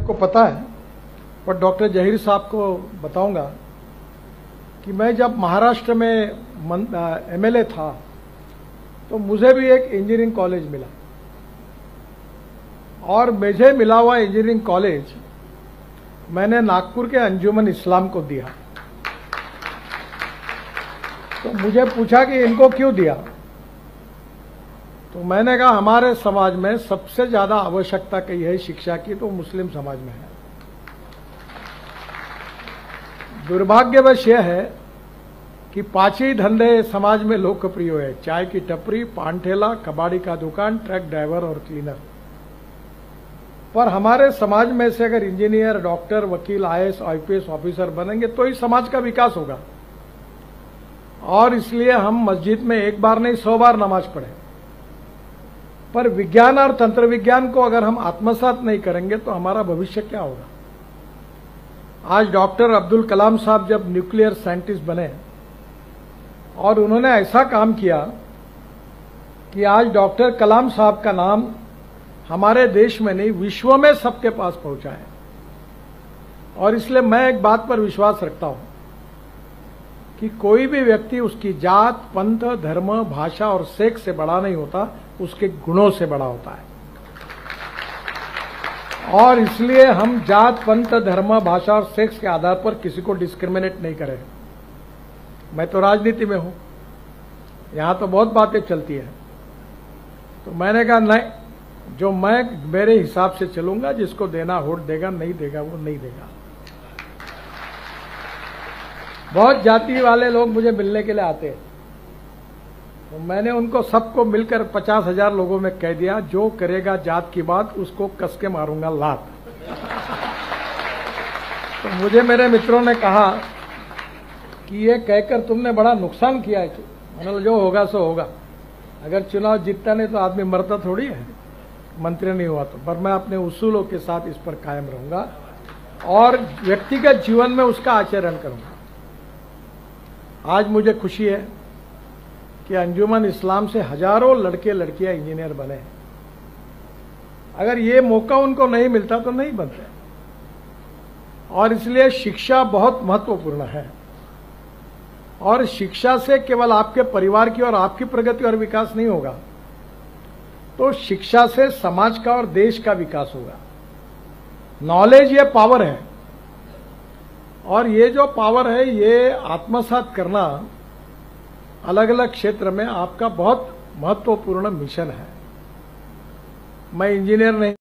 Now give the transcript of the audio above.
को पता है, पर डॉक्टर जहीर साहब को बताऊंगा कि मैं जब महाराष्ट्र में एमएलए था तो मुझे भी एक इंजीनियरिंग कॉलेज मिला, और मुझे मिला हुआ इंजीनियरिंग कॉलेज मैंने नागपुर के अंजुमन इस्लाम को दिया। तो मुझे पूछा कि इनको क्यों दिया, तो मैंने कहा हमारे समाज में सबसे ज्यादा आवश्यकता कही है शिक्षा की तो मुस्लिम समाज में है। दुर्भाग्यवश यह है कि 5 ही धंधे समाज में लोकप्रिय है, चाय की टपरी, पान ठेला, कबाड़ी का दुकान, ट्रक ड्राइवर और क्लीनर। पर हमारे समाज में से अगर इंजीनियर, डॉक्टर, वकील, आईएएस, आईपीएस ऑफिसर बनेंगे तो ही समाज का विकास होगा। और इसलिए हम मस्जिद में एक बार नहीं 100 बार नमाज पढ़े, पर विज्ञान और तंत्र विज्ञान को अगर हम आत्मसात नहीं करेंगे तो हमारा भविष्य क्या होगा। आज डॉक्टर अब्दुल कलाम साहब जब न्यूक्लियर साइंटिस्ट बने और उन्होंने ऐसा काम किया कि आज डॉक्टर कलाम साहब का नाम हमारे देश में नहीं विश्व में सबके पास पहुंचा है। और इसलिए मैं एक बात पर विश्वास रखता हूं कि कोई भी व्यक्ति उसकी जात, पंथ, धर्म, भाषा और सेक्स से बड़ा नहीं होता, उसके गुणों से बड़ा होता है। और इसलिए हम जात, पंथ, धर्म, भाषा और सेक्स के आधार पर किसी को डिस्क्रिमिनेट नहीं करें। मैं तो राजनीति में हूं, यहां तो बहुत बातें चलती है, तो मैंने कहा नहीं, जो मैं मेरे हिसाब से चलूंगा, जिसको देना वोट देगा, नहीं देगा वो नहीं देगा। बहुत जाति वाले लोग मुझे मिलने के लिए आते हैं, तो मैंने उनको सबको मिलकर 50,000 लोगों में कह दिया, जो करेगा जात की बात उसको कस के मारूंगा लात। तो मुझे मेरे मित्रों ने कहा कि ये कहकर तुमने बड़ा नुकसान किया है। मैंने जो होगा सो होगा, अगर चुनाव जीतता नहीं तो आदमी मरता थोड़ी है, मंत्री नहीं हुआ तो। पर मैं अपने उसूलों के साथ इस पर कायम रहूंगा और व्यक्तिगत जीवन में उसका आचरण करूंगा। आज मुझे खुशी है कि अंजुमन इस्लाम से हजारों लड़के लड़कियां इंजीनियर बने। अगर ये मौका उनको नहीं मिलता तो नहीं बनते। और इसलिए शिक्षा बहुत महत्वपूर्ण है, और शिक्षा से केवल आपके परिवार की और आपकी प्रगति और विकास नहीं होगा, तो शिक्षा से समाज का और देश का विकास होगा। नॉलेज ये पावर है, और ये जो पावर है ये आत्मसात करना अलग अलग क्षेत्र में आपका बहुत महत्वपूर्ण मिशन है। मैं इंजीनियर नहीं